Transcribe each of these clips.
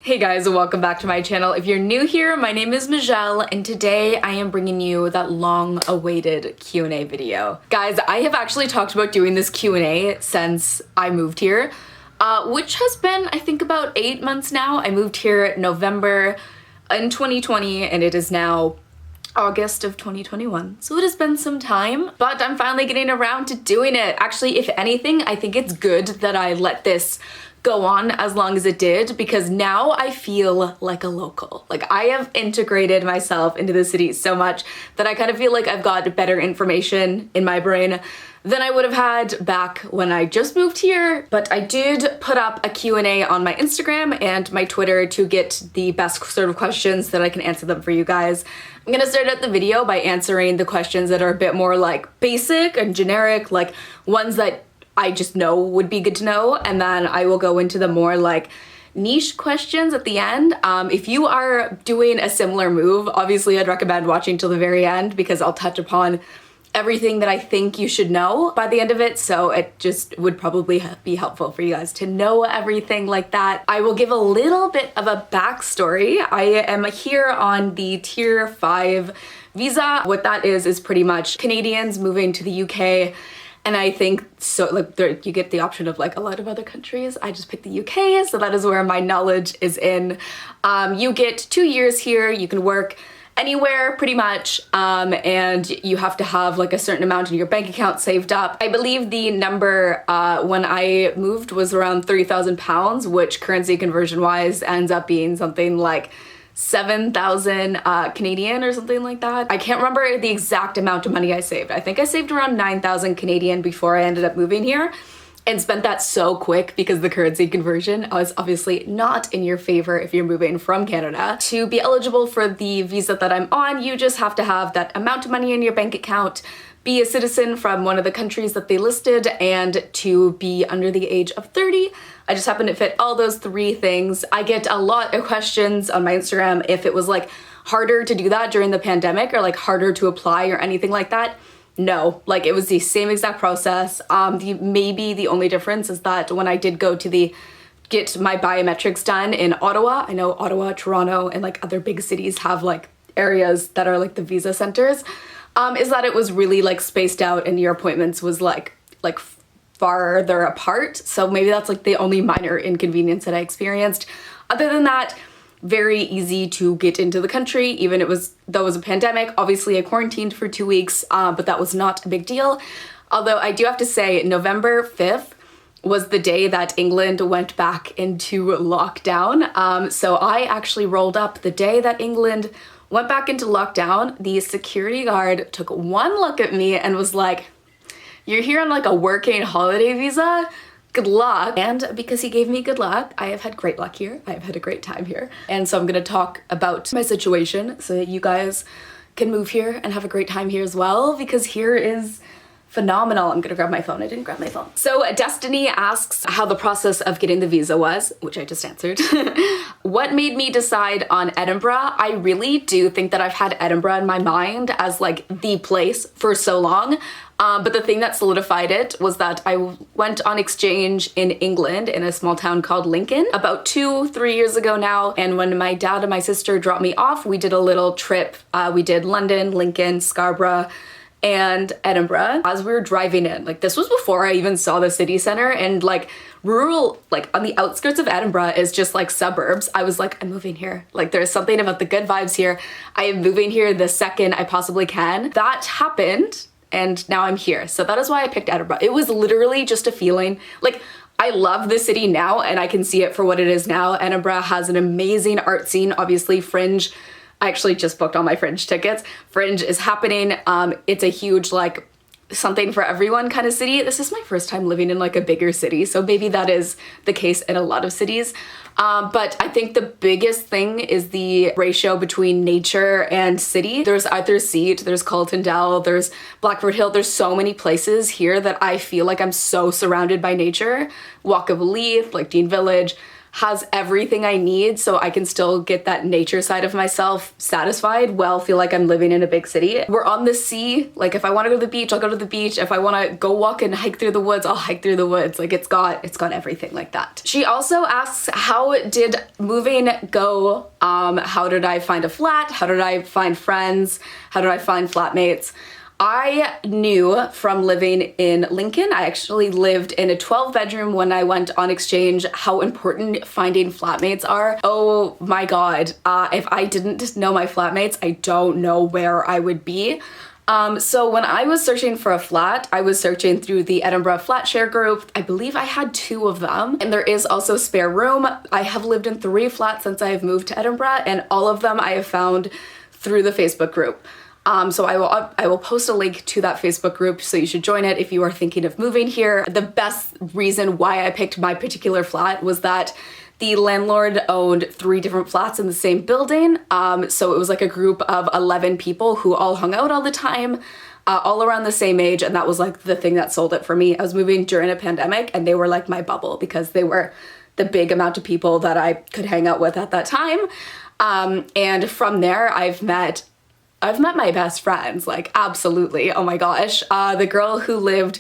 Hey guys, welcome back to my channel. If you're new here, my name is Majelle, and today I am bringing you that long-awaited Q&A video. Guys, I have actually talked about doing this Q&A since I moved here, which has been, I think, about 8 months now. I moved here in November in 2020, and it is now August of 2021, so it has been some time, but I'm finally getting around to doing it. Actually, if anything, I think it's good that I let this go on as long as it did, because now I feel like a local. Like, I have integrated myself into the city so much that I kind of feel like I've got better information in my brain than I would have had back when I just moved here. But I did put up a Q&A on my Instagram and my Twitter to get the best sort of questions that I can answer them for you guys. I'm gonna start out the video by answering the questions that are a bit more like basic and generic, like ones that I just know would be good to know, and then I will go into the more like niche questions at the end. If you are doing a similar move, obviously I'd recommend watching till the very end because I'll touch upon everything that I think you should know by the end of it, so it just would probably be helpful for you guys to know everything like that. I will give a little bit of a backstory. I am here on the Tier 5 visa. What that is pretty much Canadians moving to the UK. And I think so, like, you get the option of like a lot of other countries. I just picked the UK, so that is where my knowledge is in. You get 2 years here, you can work anywhere pretty much, and you have to have like a certain amount in your bank account saved up. I believe the number when I moved was around £30,000, which currency conversion wise ends up being something like 7,000 Canadian or something like that. I can't remember the exact amount of money I saved. I think I saved around 9,000 Canadian before I ended up moving here, and spent that so quick because the currency conversion was obviously not in your favor if you're moving from Canada. To be eligible for the visa that I'm on, you just have to have that amount of money in your bank account, be a citizen from one of the countries that they listed, and to be under the age of 30. I just happen to fit all those 3 things. I get a lot of questions on my Instagram if it was like harder to do that during the pandemic or like harder to apply or anything like that. No, like it was the same exact process. Maybe the only difference is that when I did go to get my biometrics done in Ottawa, I know Ottawa, Toronto, and like other big cities have like areas that are like the visa centers, is that it was really like spaced out and your appointments was like farther apart. So maybe that's like the only minor inconvenience that I experienced. Other than that, very easy to get into the country, even though it was a pandemic. Obviously I quarantined for 2 weeks, but that was not a big deal. Although I do have to say November 5th was the day that England went back into lockdown. So I actually rolled up the day that England went back into lockdown. The security guard took one look at me and was like, "You're here on like a working holiday visa? Good luck." And because he gave me good luck, I have had great luck here. I have had a great time here. And so I'm gonna talk about my situation so that you guys can move here and have a great time here as well, because here is phenomenal. I'm gonna grab my phone. I didn't grab my phone. So Destiny asks how the process of getting the visa was, which I just answered. What made me decide on Edinburgh? I really do think that I've had Edinburgh in my mind as like the place for so long. But the thing that solidified it was that I went on exchange in England in a small town called Lincoln about 2-3 years ago now. And when my dad and my sister dropped me off, we did a little trip. We did London, Lincoln, Scarborough, and Edinburgh. As we were driving in, like this was before I even saw the city center, and like rural, like on the outskirts of Edinburgh is just like suburbs. I was like, I'm moving here. Like there's something about the good vibes here. I am moving here the second I possibly can. That happened, and now I'm here. So that is why I picked Edinburgh. It was literally just a feeling. Like, I love the city now and I can see it for what it is now. Edinburgh has an amazing art scene. Obviously Fringe, I actually just booked all my Fringe tickets. Fringe is happening. It's a huge like something for everyone kind of city. This is my first time living in like a bigger city, so maybe that is the case in a lot of cities. But I think the biggest thing is the ratio between nature and city. There's Arthur's Seat, there's Calton Dell, there's Blackford Hill. There's so many places here that I feel like I'm so surrounded by nature. Walk of Leith, like Dean Village. has everything I need so I can still get that nature side of myself satisfied while feel like I'm living in a big city. We're on the sea. Like if I want to go to the beach, I'll go to the beach. If I want to go walk and hike through the woods, I'll hike through the woods. Like it's got everything like that. She also asks, how did moving go? How did I find a flat? How did I find friends? How did I find flatmates? I knew from living in Lincoln, I actually lived in a 12-bedroom when I went on exchange, how important finding flatmates are. Oh my God. If I didn't know my flatmates, I don't know where I would be. So when I was searching for a flat, I was searching through the Edinburgh flat share group. I believe I had 2 of them, and there is also spare room. I have lived in 3 flats since I have moved to Edinburgh, and all of them I have found through the Facebook group. So I will post a link to that Facebook group, so you should join it if you are thinking of moving here. The best reason why I picked my particular flat was that the landlord owned 3 different flats in the same building. So it was like a group of 11 people who all hung out all the time, all around the same age. And that was like the thing that sold it for me. I was moving during a pandemic and they were like my bubble because they were the big amount of people that I could hang out with at that time. And from there, I've met my best friends, like absolutely. Oh my gosh. The girl who lived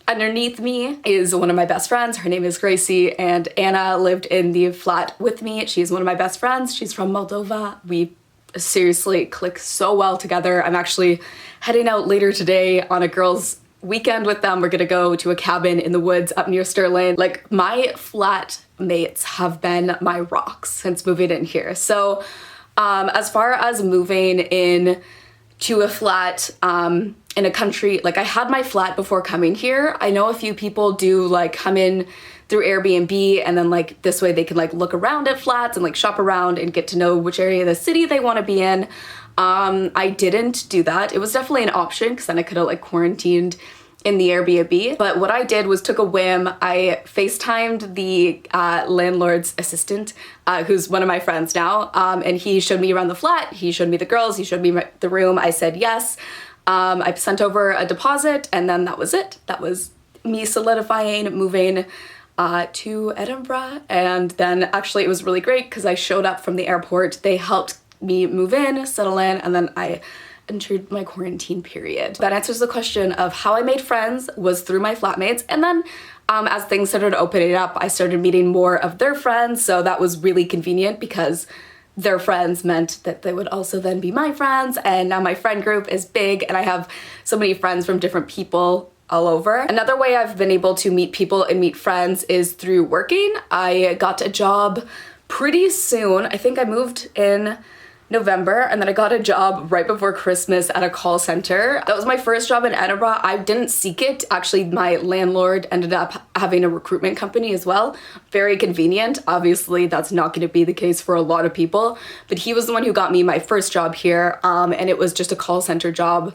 underneath me is one of my best friends. Her name is Gracie, and Anna lived in the flat with me. She's one of my best friends. She's from Moldova. We seriously click so well together. I'm actually heading out later today on a girls' weekend with them. We're gonna go to a cabin in the woods up near Stirling. Like my flat mates have been my rocks since moving in here. So as far as moving in to a flat in a country, like I had my flat before coming here. I know a few people do like come in through Airbnb and then like this way they can like look around at flats and like shop around and get to know which area of the city they want to be in. I didn't do that. It was definitely an option because then I could have like quarantined in the Airbnb. But what I did was took a whim. I FaceTimed the landlord's assistant, who's one of my friends now, and he showed me around the flat. He showed me the girls. He showed me the room. I said yes. I sent over a deposit, and then that was it. That was me solidifying moving to Edinburgh. And then actually it was really great because I showed up from the airport. They helped me move in, settle in, and then I entered my quarantine period. That answers the question of how I made friends was through my flatmates. And then as things started opening up, I started meeting more of their friends. So that was really convenient because their friends meant that they would also then be my friends. And now my friend group is big and I have so many friends from different people all over. Another way I've been able to meet people and meet friends is through working. I got a job pretty soon. I think I moved in November, and then I got a job right before Christmas at a call center. That was my first job in Edinburgh. I didn't seek it. Actually, my landlord ended up having a recruitment company as well. Very convenient. Obviously, that's not going to be the case for a lot of people, but he was the one who got me my first job here, and it was just a call center job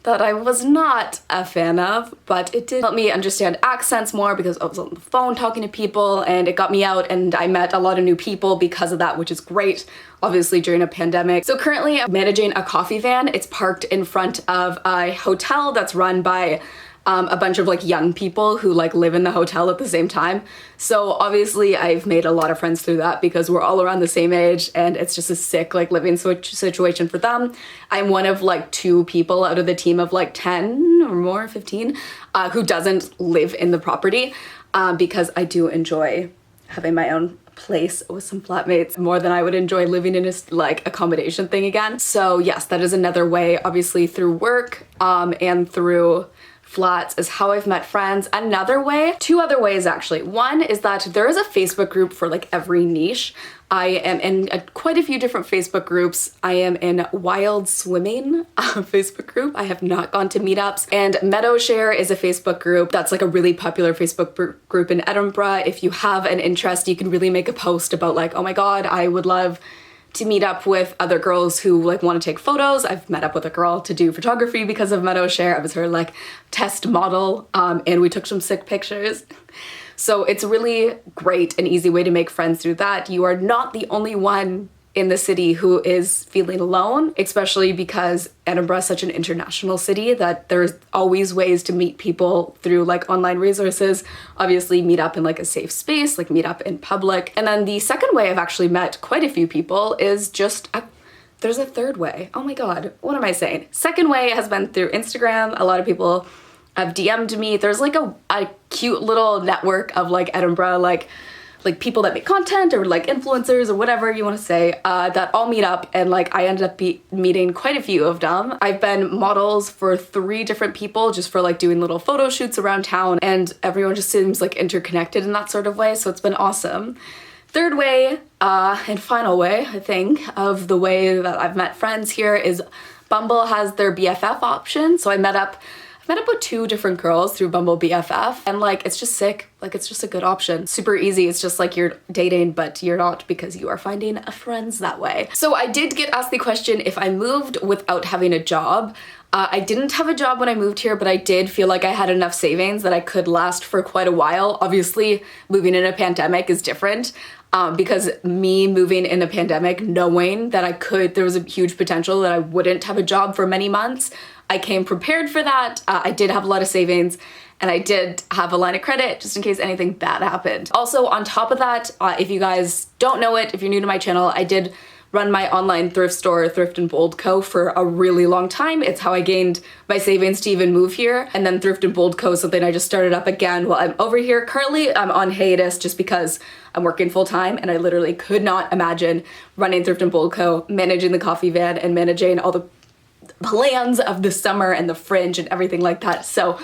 that I was not a fan of, but it did help me understand accents more because I was on the phone talking to people, and it got me out and I met a lot of new people because of that, which is great, obviously during a pandemic. So currently I'm managing a coffee van. It's parked in front of a hotel that's run by a bunch of like young people who like live in the hotel at the same time. So obviously I've made a lot of friends through that because we're all around the same age and it's just a sick like living situation for them. I'm one of like 2 people out of the team of like 10 or more, 15, who doesn't live in the property because I do enjoy having my own place with some flatmates more than I would enjoy living in a like accommodation thing again. So yes, that is another way, obviously through work and through flats is how I've met friends. Another way, 2 other ways actually. One is that there is a Facebook group for like every niche. I am in quite a few different Facebook groups. I am in Wild Swimming Facebook group. I have not gone to meetups. And Meadow Share is a Facebook group that's like a really popular Facebook group in Edinburgh. If you have an interest, you can really make a post about like, oh my God, I would love to meet up with other girls who like want to take photos. I've met up with a girl to do photography because of Meadow Share. I was her like test model and we took some sick pictures. So it's really great and easy way to make friends through that. You are not the only one in the city who is feeling alone, especially because Edinburgh is such an international city that there's always ways to meet people through like online resources. Obviously meet up in like a safe space, like meet up in public. And then the second way I've actually met quite a few people is just there's a third way. Oh my God, what am I saying? Second way has been through Instagram. A lot of people have DM'd me. There's like a cute little network of like Edinburgh, like people that make content or like influencers or whatever you want to say, that all meet up, and like I ended up meeting quite a few of them. I've been models for 3 different people just for like doing little photo shoots around town, and everyone just seems like interconnected in that sort of way, so it's been awesome. Third way, and final way, I think, of the way that I've met friends here is Bumble has their BFF option. So I met up with 2 different girls through Bumble BFF, and like it's just sick. Like it's just a good option. Super easy. It's just like you're dating, but you're not, because you are finding friends that way. So I did get asked the question if I moved without having a job. I didn't have a job when I moved here, but I did feel like I had enough savings that I could last for quite a while. Obviously, moving in a pandemic is different. Because me moving in a pandemic, knowing that there was a huge potential that I wouldn't have a job for many months, I came prepared for that. I did have a lot of savings, and I did have a line of credit just in case anything bad happened. Also, on top of that, if you guys don't know it, if you're new to my channel, I did run my online thrift store, Thrift & Bold Co. for a really long time. It's how I gained my savings to even move here. And then Thrift & Bold Co. is something I just started up again while I'm over here. Currently, I'm on hiatus just because I'm working full time, and I literally could not imagine running Thrift & Bold Co., managing the coffee van, and managing all the plans of the summer and the fringe and everything like that. So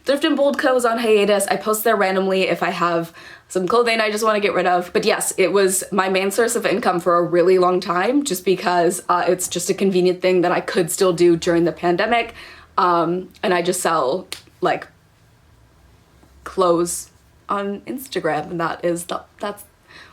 Thrift & Bold Co. is on hiatus. I post there randomly if I have some clothing I just want to get rid of. But yes, it was my main source of income for a really long time, just because it's just a convenient thing that I could still do during the pandemic. And I just sell like clothes on Instagram, and that's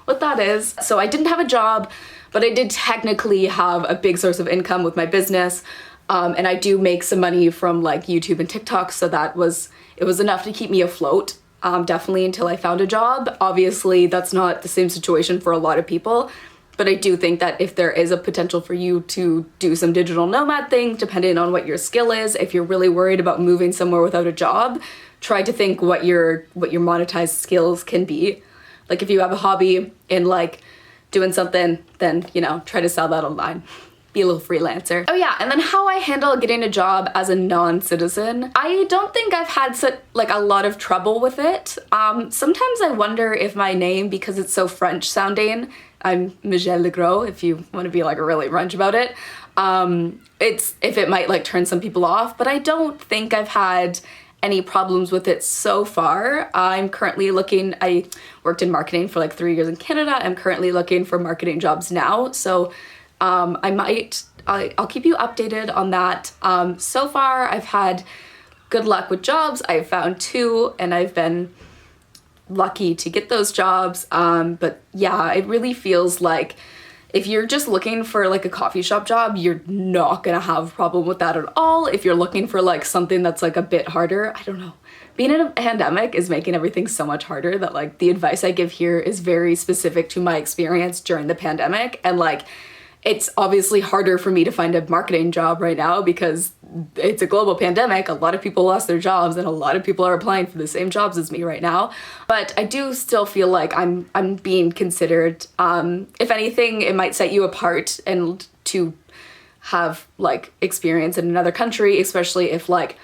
what that is. So I didn't have a job, but I did technically have a big source of income with my business. And I do make some money from like YouTube and TikTok, so it was enough to keep me afloat, definitely until I found a job. Obviously, that's not the same situation for a lot of people, but I do think that if there is a potential for you to do some digital nomad thing, depending on what your skill is, if you're really worried about moving somewhere without a job, try to think what your monetized skills can be. Like if you have a hobby in like doing something, then, you know, try to sell that online. Be a little freelancer. Oh yeah, and then how I handle getting a job as a non-citizen. I don't think I've had a lot of trouble with it. Sometimes I wonder if my name, because it's so French sounding, I'm majellelegros, if you want to be like really French about it, if it might like turn some people off, but I don't think I've had any problems with it so far. I'm currently looking, I worked in marketing for like 3 years in Canada. I'm currently looking for marketing jobs now, so I'll keep you updated on that. So far, I've had good luck with jobs. I've found 2, and I've been lucky to get those jobs. But yeah, it really feels like if you're just looking for like a coffee shop job, you're not gonna have a problem with that at all. If you're looking for like something that's like a bit harder, I don't know. Being in a pandemic is making everything so much harder that like the advice I give here is very specific to my experience during the pandemic, and like it's obviously harder for me to find a marketing job right now because it's a global pandemic. A lot of people lost their jobs, and a lot of people are applying for the same jobs as me right now. But I do still feel like I'm being considered. If anything, it might set you apart and to have like experience in another country, especially if like,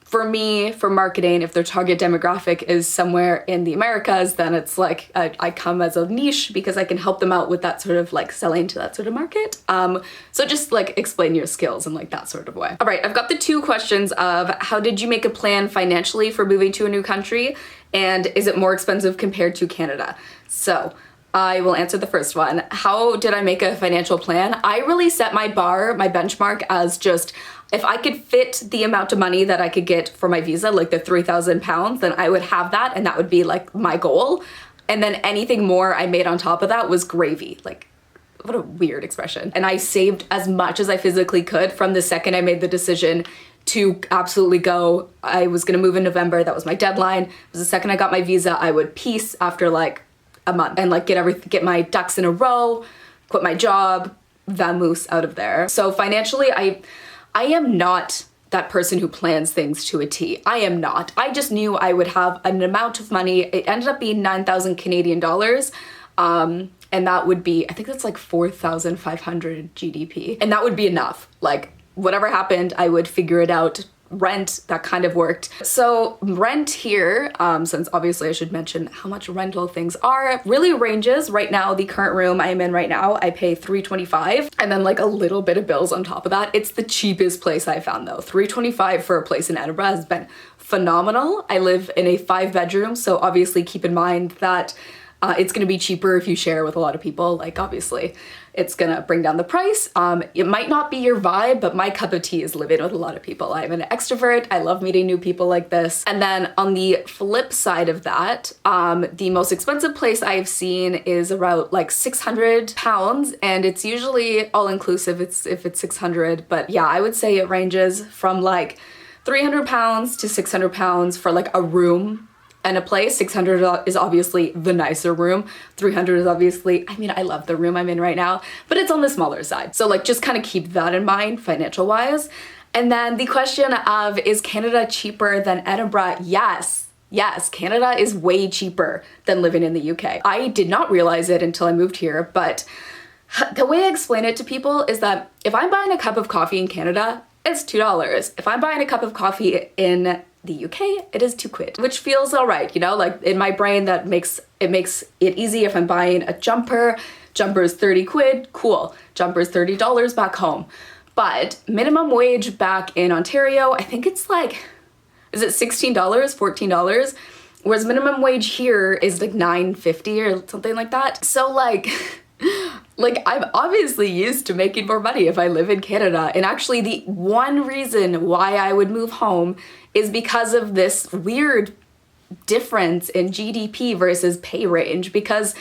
for me, for marketing, if their target demographic is somewhere in the Americas, then it's like I come as a niche because I can help them out with that sort of like selling to that sort of market. So just like explain your skills in like that sort of way. All right, I've got the 2 questions of how did you make a plan financially for moving to a new country, and is it more expensive compared to Canada? So I will answer the first one. How did I make a financial plan? I really set my bar, my benchmark as just, if I could fit the amount of money that I could get for my visa, like the £3,000, then I would have that, and that would be like my goal. And then anything more I made on top of that was gravy. Like, what a weird expression. And I saved as much as I physically could from the second I made the decision to absolutely go. I was gonna move in November, that was my deadline. It was the second I got my visa, I would peace after like a month and like get my ducks in a row, quit my job, vamoose out of there. So financially, I am not that person who plans things to a T. I am not. I just knew I would have an amount of money. It ended up being 9,000 Canadian dollars. And that would be, I think that's like 4,500 GDP. And that would be enough. Like whatever happened, I would figure it out. Rent, that kind of worked. So rent here, since obviously I should mention how much rental things are, really ranges. Right now, the current room I am in right now, I pay $325 and then like a little bit of bills on top of that. It's the cheapest place I found though. $325 for a place in Edinburgh has been phenomenal. I live in a 5-bedroom, so obviously keep in mind that it's gonna be cheaper if you share with a lot of people. Like obviously it's gonna bring down the price. It might not be your vibe, but my cup of tea is living with a lot of people. I'm an extrovert. I love meeting new people like this. And then on the flip side of that, the most expensive place I've seen is around like £600, and it's usually all inclusive if it's 600. But yeah, I would say it ranges from like £300 to £600 for like a room. And a place. 600 is obviously the nicer room. 300 is obviously, I mean, I love the room I'm in right now, but it's on the smaller side. So like just kind of keep that in mind financial wise. And then the question of, is Canada cheaper than Edinburgh? Yes. Yes, Canada is way cheaper than living in the UK. I did not realize it until I moved here, but the way I explain it to people is that if I'm buying a cup of coffee in Canada, it's $2. If I'm buying a cup of coffee in the UK, it is £2, which feels all right, you know, like in my brain that makes it easy. If I'm buying a jumper is 30 quid, cool. Jumper's $30 back home. But minimum wage back in Ontario, I think it's like, is it $16, $14? Whereas minimum wage here is like $9.50 or something like that. So like, like I'm obviously used to making more money if I live in Canada. And actually the one reason why I would move home is because of this weird difference in GDP versus pay range. Because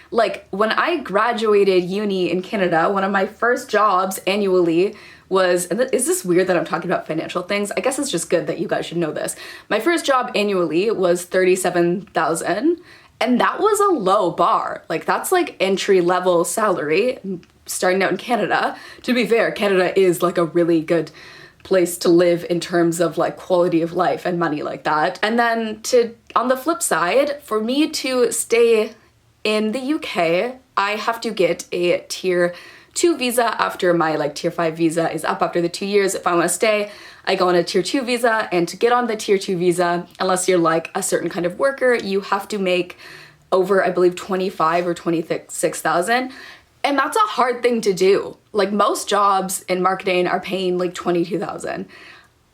like when I graduated uni in Canada, one of my first jobs annually was, and is this weird that I'm talking about financial things? I guess it's just good that you guys should know this. My first job annually was $37,000. And that was a low bar. Like that's like entry level salary starting out in Canada. To be fair, Canada is like a really good place to live in terms of like quality of life and money like that. And then on the flip side, for me to stay in the UK, I have to get a tier 2 visa after my like tier 5 visa is up after the 2 years. If I want to stay, I go on a tier 2 visa, and to get on the tier 2 visa, unless you're like a certain kind of worker, you have to make over, I believe, 25 or 26,000. And that's a hard thing to do. Like most jobs in marketing are paying like 22,000.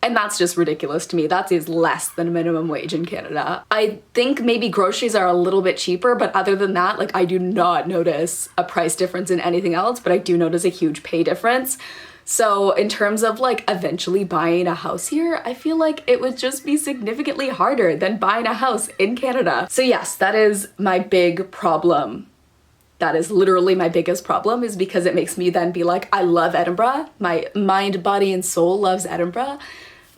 And that's just ridiculous to me. That is less than minimum wage in Canada. I think maybe groceries are a little bit cheaper, but other than that, like I do not notice a price difference in anything else, but I do notice a huge pay difference. So in terms of like eventually buying a house here, I feel like it would just be significantly harder than buying a house in Canada. So yes, that is my big problem. That is literally my biggest problem, is because it makes me then be like, I love Edinburgh. My mind, body, and soul loves Edinburgh.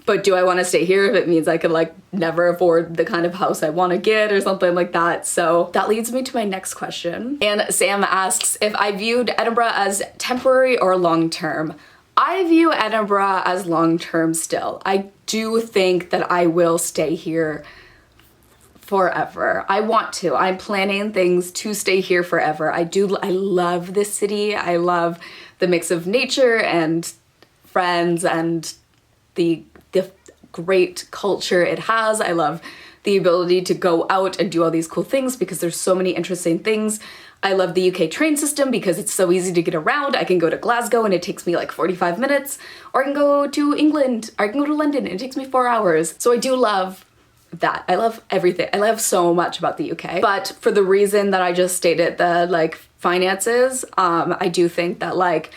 But do I want to stay here if it means I could like never afford the kind of house I want to get or something like that? So that leads me to my next question. And Sam asks if I viewed Edinburgh as temporary or long-term. I view Edinburgh as long-term still. I do think that I will stay here forever. I want to. I'm planning things to stay here forever. I love this city. I love the mix of nature and friends and the great culture it has. I love the ability to go out and do all these cool things because there's so many interesting things. I love the UK train system because it's so easy to get around. I can go to Glasgow and it takes me like 45 minutes, or I can go to England, or I can go to London and it takes me 4 hours. So I do love that. I love everything. I love so much about the UK. But for the reason that I just stated, the like finances, I do think that like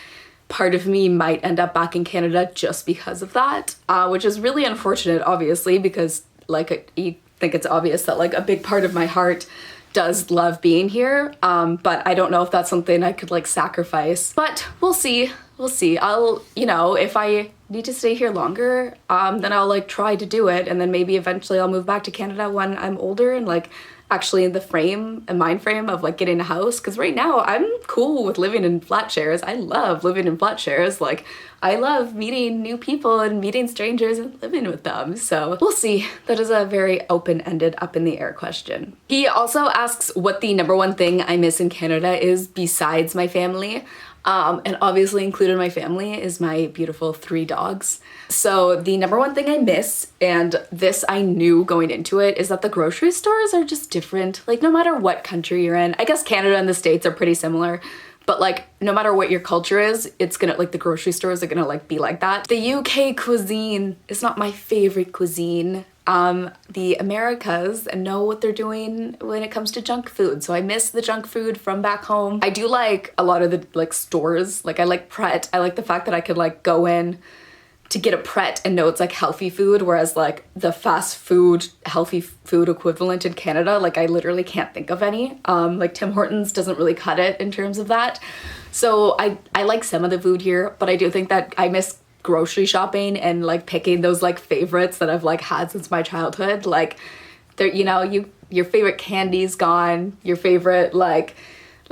part of me might end up back in Canada just because of that, which is really unfortunate, obviously, because like you think it's obvious that like a big part of my heart does love being here, but I don't know if that's something I could like sacrifice. But we'll see. We'll see. I'll, you know, if I need to stay here longer, then I'll like try to do it, and then maybe eventually I'll move back to Canada when I'm older and like actually in the mind frame of like getting a house, because right now I'm cool with living in flat shares. I love living in flat shares. Like, I love meeting new people and meeting strangers and living with them. So we'll see. That is a very open-ended, up in the air question. He also asks what the number one thing I miss in Canada is besides my family. And obviously included in my family is my beautiful 3 dogs. So the number one thing I miss, and this I knew going into it, is that the grocery stores are just different. Like, no matter what country you're in, I guess Canada and the States are pretty similar, but like, no matter what your culture is, it's gonna, like, the grocery stores are gonna like be like that. The UK cuisine is not my favorite cuisine. The Americas know what they're doing when it comes to junk food. So I miss the junk food from back home. I do like a lot of the like stores. Like, I like Pret. I like the fact that I could like go in to get a Pret and know it's like healthy food, whereas like the fast food, healthy food equivalent in Canada, like I literally can't think of any. Like Tim Hortons doesn't really cut it in terms of that. So I like some of the food here, but I do think that I miss grocery shopping and like picking those like favorites that I've like had since my childhood. Like, there, you know, your favorite candy's gone, your favorite like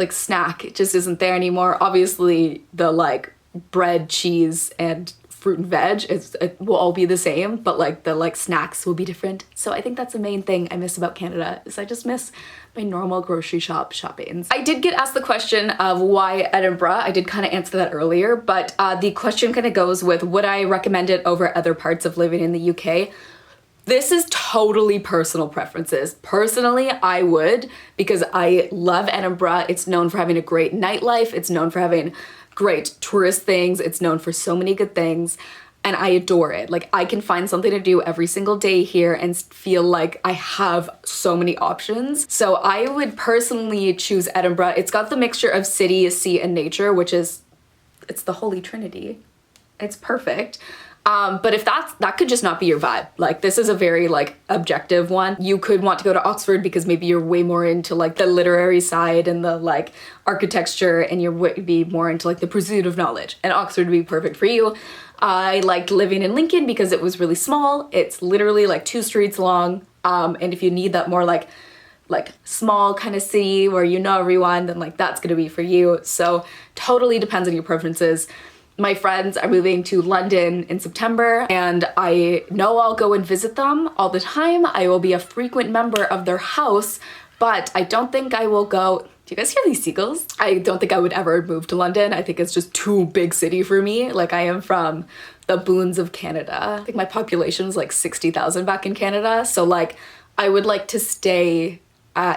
snack, it just isn't there anymore. Obviously the like bread, cheese, and fruit and veg, it will all be the same, but like the like snacks will be different. So I think that's the main thing I miss about Canada, is I just miss my normal grocery shoppings. I did get asked the question of why Edinburgh. I did kind of answer that earlier, but the question kind of goes with, would I recommend it over other parts of living in the UK? This is totally personal preferences. Personally, I would, because I love Edinburgh. It's known for having a great nightlife. It's known for having great tourist things. It's known for so many good things, and I adore it. Like, I can find something to do every single day here and feel like I have so many options. So I would personally choose Edinburgh. It's got the mixture of city, sea, and nature, which is, it's the Holy Trinity. It's perfect. But if that could just not be your vibe. Like, this is a very like objective one. You could want to go to Oxford because maybe you're way more into like the literary side and the like architecture, and you would be more into like the pursuit of knowledge, and Oxford would be perfect for you. I liked living in Lincoln because it was really small. It's literally like 2 streets long. And if you need that more like small kind of city where you know everyone, then like that's gonna be for you. So totally depends on your preferences. My friends are moving to London in September, and I know I'll go and visit them all the time. I will be a frequent member of their house, but I don't think I will go. Do you guys hear these seagulls? I don't think I would ever move to London. I think it's just too big city for me. Like, I am from the boons of Canada. I think my population is like 60,000 back in Canada. So like, I would like to stay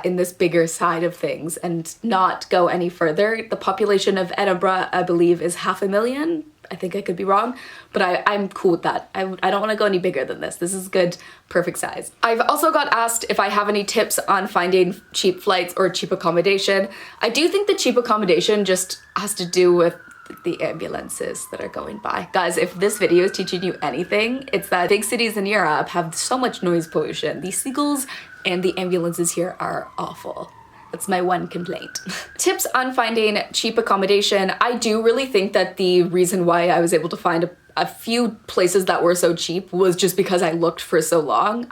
in this bigger side of things and not go any further. The population of Edinburgh, I believe, is 500,000. I think I could be wrong, but I'm cool with that. I don't want to go any bigger than this. This is good, perfect size. I've also got asked if I have any tips on finding cheap flights or cheap accommodation. I do think the cheap accommodation just has to do with the ambulances that are going by. Guys, if this video is teaching you anything, it's that big cities in Europe have so much noise pollution. These seagulls and the ambulances here are awful. That's my one complaint. Tips on finding cheap accommodation. I do really think that the reason why I was able to find a few places that were so cheap was just because I looked for so long.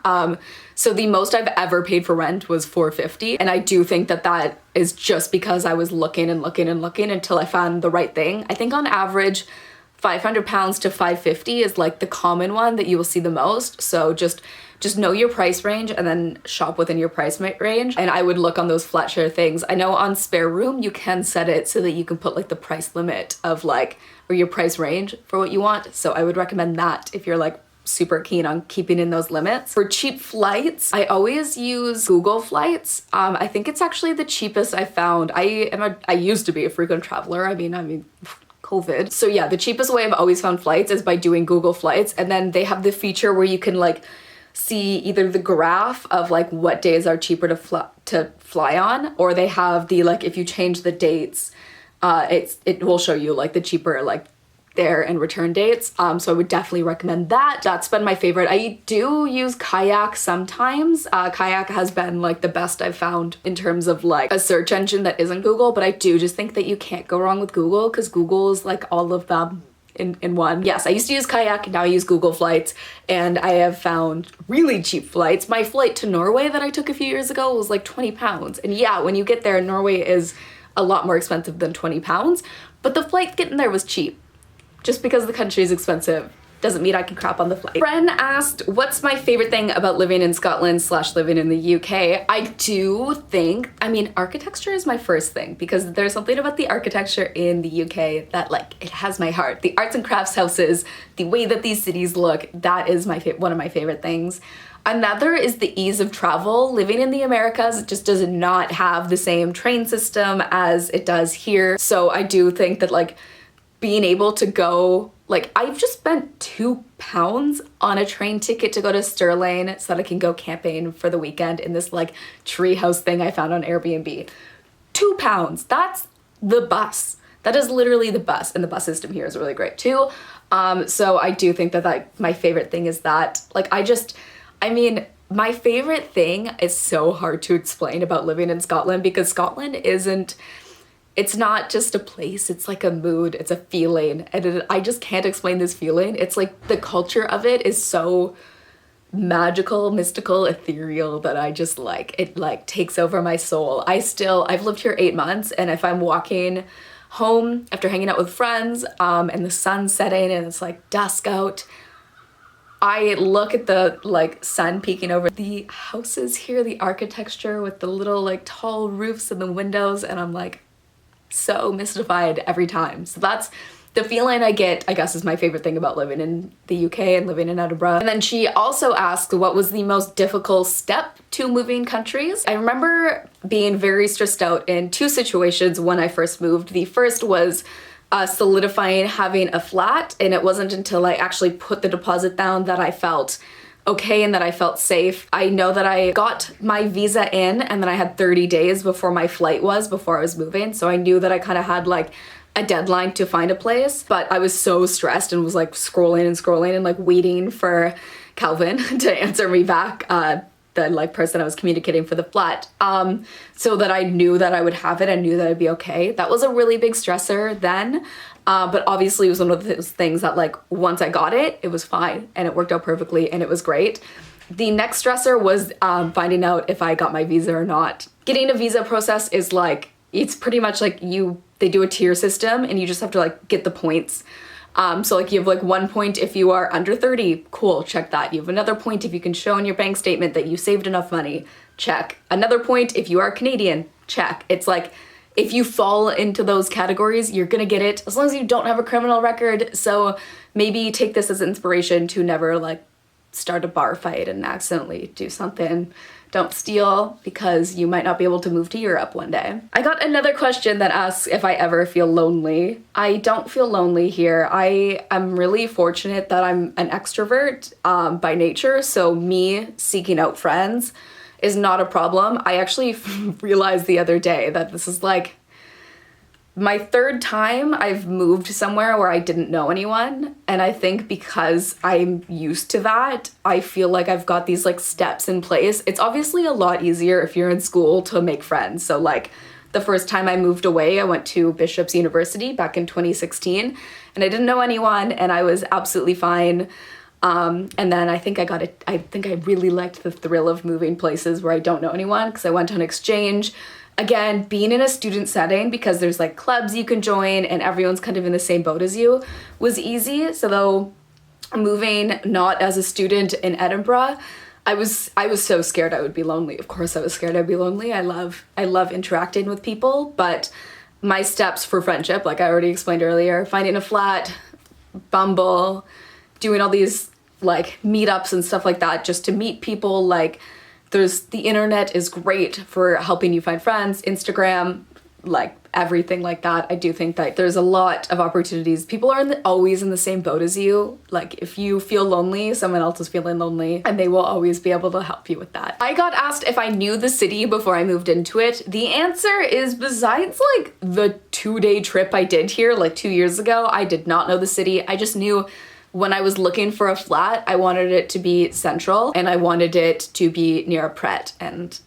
So the most I've ever paid for rent was $450, and I do think that that is just because I was looking and looking and looking until I found the right thing. I think on average, £500 to $550 is like the common one that you will see the most. So just know your price range and then shop within your price range. And I would look on those flat share things. I know on Spare Room you can set it so that you can put like the price limit of like, or your price range for what you want. So I would recommend that if you're like super keen on keeping in those limits. For cheap flights, I always use Google Flights. I think it's actually the cheapest I found. I used to be a frequent traveler. I mean, COVID. So yeah, the cheapest way I've always found flights is by doing Google Flights. And then they have the feature where you can like see either the graph of like what days are cheaper to fly on, or they have the like, if you change the dates, it will show you like the cheaper like there and return dates. So I would definitely recommend that. That's been my favorite. I do use Kayak sometimes. Kayak has been like the best I've found in terms of like a search engine that isn't Google, but I do just think that you can't go wrong with Google because Google is like all of them. in one. Yes, I used to use Kayak, now I use Google Flights, and I have found really cheap flights. My flight to Norway that I took a few years ago was like 20 pounds. And yeah, when you get there, Norway is a lot more expensive than 20 pounds, but the flight getting there was cheap. Just because the country is expensive doesn't mean I can crap on the flight. Bren asked, what's my favorite thing about living in Scotland / living in the UK? I do think, I mean, architecture is my first thing, because there's something about the architecture in the UK that, like, it has my heart. The arts and crafts houses, the way that these cities look, that is one of my favorite things. Another is the ease of travel. Living in the Americas just does not have the same train system as it does here. So I do think that, like, being able to go, like, I've just spent £2 on a train ticket to go to Stirling so that I can go camping for the weekend in this, like, treehouse thing I found on Airbnb. £2, that's the bus. That is literally the bus, and the bus system here is really great too. So I do think that my favorite thing is that, like, I mean, my favorite thing is so hard to explain about living in Scotland, because Scotland it's not just a place, it's like a mood, it's a feeling, and I just can't explain this feeling. It's like the culture of it is so magical, mystical, ethereal that I just like, it like takes over my soul. I've lived here 8 months, and if I'm walking home after hanging out with friends and the sun's setting and it's like dusk out, I look at the like sun peeking over the houses here, the architecture with the little like tall roofs and the windows, and I'm like so mystified every time. So that's the feeling I get, I guess, is my favorite thing about living in the UK and living in Edinburgh. And then she also asked what was the most difficult step to moving countries. I remember being very stressed out in 2 situations when I first moved. The first was solidifying having a flat, and it wasn't until I actually put the deposit down that I felt okay and that I felt safe. I know that I got my visa in, and then I had 30 days before my flight before I was moving, so I knew that I kind of had like a deadline to find a place, but I was so stressed and was like scrolling and like waiting for Calvin to answer me back, the like person I was communicating for the flat, so that I knew that I would have it and knew that I'd be okay. That was a really big stressor then, but obviously it was one of those things that, like, once I got it, it was fine and it worked out perfectly and it was great. The next stressor was finding out if I got my visa or not. Getting a visa process is like, it's pretty much like they do a tier system and you just have to like get the points. So like you have like 1 point if you are under 30, cool, check that. You have another point if you can show in your bank statement that you saved enough money, check. Another point if you are Canadian, check. It's like, if you fall into those categories, you're gonna get it as long as you don't have a criminal record. So maybe take this as inspiration to never like start a bar fight and accidentally do something. Don't steal, because you might not be able to move to Europe one day. I got another question that asks if I ever feel lonely. I don't feel lonely here. I am really fortunate that I'm an extrovert by nature, so me seeking out friends is not a problem. I actually realized the other day that this is like my 3rd time I've moved somewhere where I didn't know anyone, and I think because I'm used to that, I feel like I've got these like steps in place. It's obviously a lot easier if you're in school to make friends. So like the first time I moved away, I went to Bishop's University back in 2016, and I didn't know anyone and I was absolutely fine. And then I think I really liked the thrill of moving places where I don't know anyone, because I went on exchange. Again, being in a student setting, because there's like clubs you can join and everyone's kind of in the same boat as you, was easy. So though moving not as a student in Edinburgh, I was so scared I would be lonely. Of course I was scared I'd be lonely. I love interacting with people, but my steps for friendship, like I already explained earlier, finding a flat, Bumble, doing all these like meetups and stuff like that just to meet people. Like the internet is great for helping you find friends, Instagram, like everything like that. I do think that there's a lot of opportunities. People are always in the same boat as you. Like if you feel lonely, someone else is feeling lonely, and they will always be able to help you with that. I got asked if I knew the city before I moved into it. The answer is, besides like the 2-day trip I did here like 2 years ago, I did not know the city. I just knew when I was looking for a flat, I wanted it to be central and I wanted it to be near a Pret, and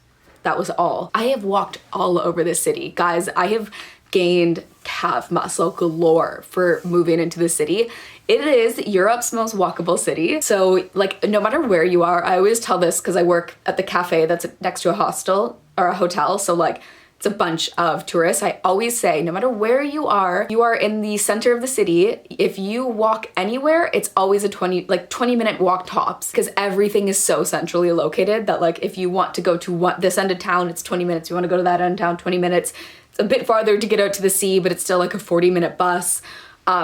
that was all. I have walked all over this city. Guys, I have gained calf muscle galore for moving into the city. It is Europe's most walkable city. So like no matter where you are, I always tell this because I work at the cafe that's next to a hostel or a hotel. So like it's a bunch of tourists. I always say, no matter where you are in the center of the city. If you walk anywhere, it's always a 20-minute walk tops, because everything is so centrally located that like if you want to go to this end of town, it's 20 minutes. You want to go to that end of town, 20 minutes. It's a bit farther to get out to the sea, but it's still like a 40-minute bus.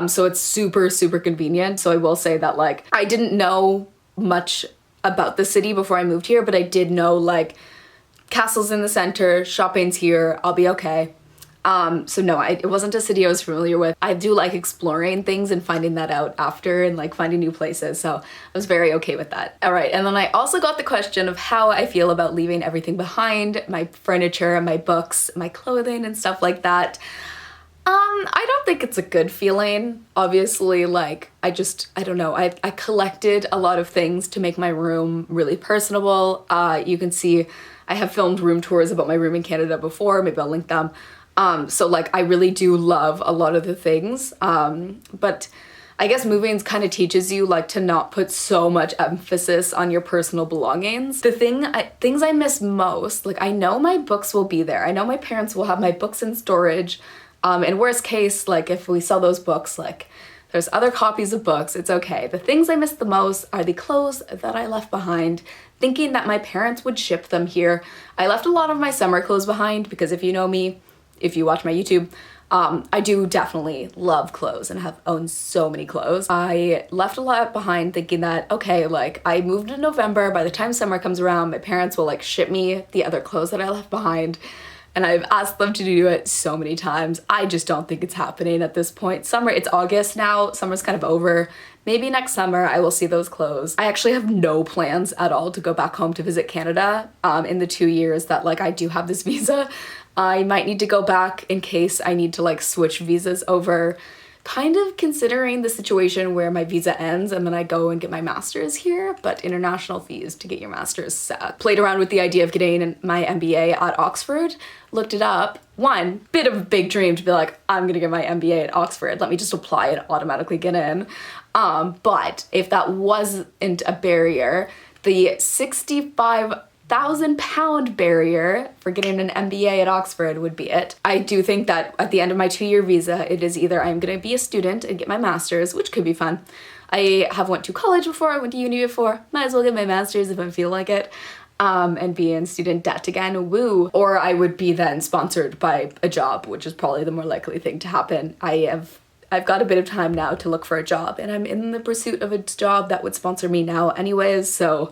So it's super, super convenient. So I will say that like I didn't know much about the city before I moved here, but I did know like castle's in the center, shopping's here, I'll be okay. So no, it wasn't a city I was familiar with. I do like exploring things and finding that out after and like finding new places. So I was very okay with that. All right, and then I also got the question of how I feel about leaving everything behind, my furniture, my books, my clothing and stuff like that. I don't think it's a good feeling. Obviously, like, I don't know. I collected a lot of things to make my room really personable. You can see I have filmed room tours about my room in Canada before. Maybe I'll link them. So like, I really do love a lot of the things. But I guess moving kind of teaches you like to not put so much emphasis on your personal belongings. The things I miss most, like I know my books will be there. I know my parents will have my books in storage. In worst case, like if we sell those books, like there's other copies of books, it's okay. The things I miss the most are the clothes that I left behind, thinking that my parents would ship them here. I left a lot of my summer clothes behind because if you know me, if you watch my YouTube, I do definitely love clothes and have owned so many clothes. I left a lot behind thinking that, okay, like I moved in November, by the time summer comes around, my parents will like ship me the other clothes that I left behind. And I've asked them to do it so many times. I just don't think it's happening at this point. It's August now, summer's kind of over. Maybe next summer I will see those clothes. I actually have no plans at all to go back home to visit Canada in the 2 years that like I do have this visa. I might need to go back in case I need to like switch visas over, kind of considering the situation where my visa ends and then I go and get my master's here, but international fees to get your master's set. Played around with the idea of getting my MBA at Oxford, looked it up. One bit of a big dream to be like, I'm gonna get my MBA at Oxford. Let me just apply and automatically get in. But if that wasn't a barrier, the 65,000 pound barrier for getting an MBA at Oxford would be it. I do think that at the end of my 2-year visa, it is either I'm gonna be a student and get my master's, which could be fun. I have went to college before, I went to uni before, might as well get my master's if I feel like it, and be in student debt again, woo. Or I would be then sponsored by a job, which is probably the more likely thing to happen. I've got a bit of time now to look for a job and I'm in the pursuit of a job that would sponsor me now anyways, so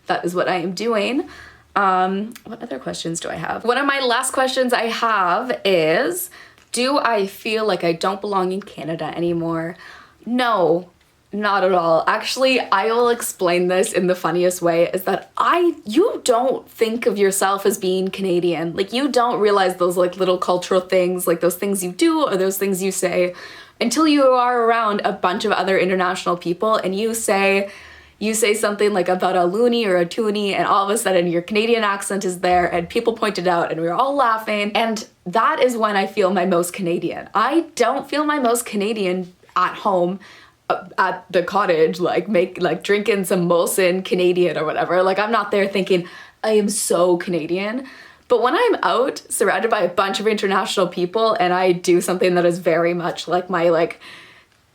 that is what I am doing. What other questions do I have? One of my last questions I have is, do I feel like I don't belong in Canada anymore? No, not at all. Actually, I will explain this in the funniest way, is that you don't think of yourself as being Canadian. Like you don't realize those like little cultural things, like those things you do or those things you say until you are around a bunch of other international people and you say something like about a loony or a toonie and all of a sudden your Canadian accent is there and people point it out and we're all laughing, and that is when I feel my most Canadian. I don't feel my most Canadian at home at the cottage, like drinking some Molson Canadian or whatever. Like I'm not there thinking I am so Canadian. But when I'm out surrounded by a bunch of international people and I do something that is very much like my like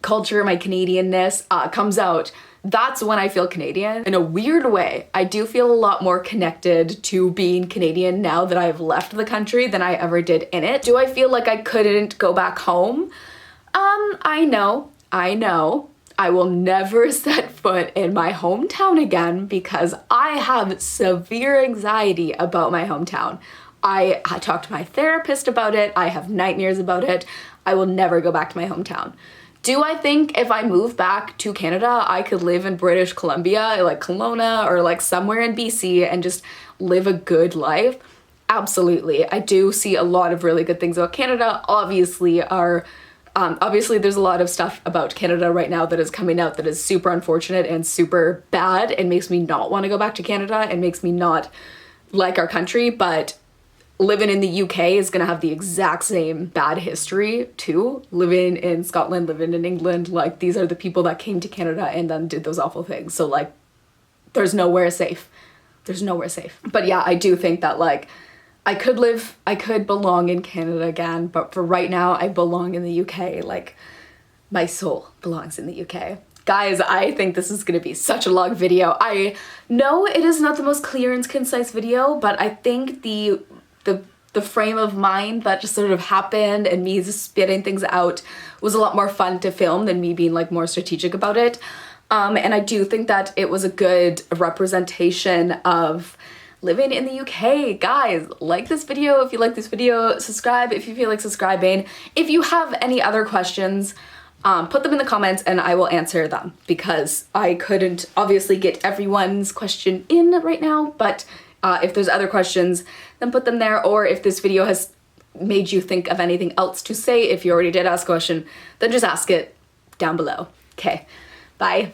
culture, my Canadianness comes out, that's when I feel Canadian. In a weird way, I do feel a lot more connected to being Canadian now that I've left the country than I ever did in it. Do I feel like I couldn't go back home? I know. I will never set foot in my hometown again because I have severe anxiety about my hometown. I talked to my therapist about it. I have nightmares about it. I will never go back to my hometown. Do I think if I move back to Canada, I could live in British Columbia, like Kelowna, or like somewhere in BC and just live a good life? Absolutely. I do see a lot of really good things about Canada. Obviously, there's a lot of stuff about Canada right now that is coming out that is super unfortunate and super bad and makes me not want to go back to Canada and makes me not like our country. But living in the UK is gonna have the exact same bad history too. Living in Scotland, living in England, like these are the people that came to Canada and then did those awful things. So like, there's nowhere safe. There's nowhere safe. But yeah, I do think that like, I could belong in Canada again, but for right now, I belong in the UK. Like, my soul belongs in the UK. Guys, I think this is gonna be such a long video. I know it is not the most clear and concise video, but I think the frame of mind that just sort of happened and me just spitting things out was a lot more fun to film than me being like more strategic about it. And I do think that it was a good representation of living in the UK. Guys, like this video if you like this video, subscribe if you feel like subscribing. If you have any other questions, put them in the comments and I will answer them, because I couldn't obviously get everyone's question in right now, but if there's other questions, then put them there. Or if this video has made you think of anything else to say, if you already did ask a question, then just ask it down below. Okay, bye.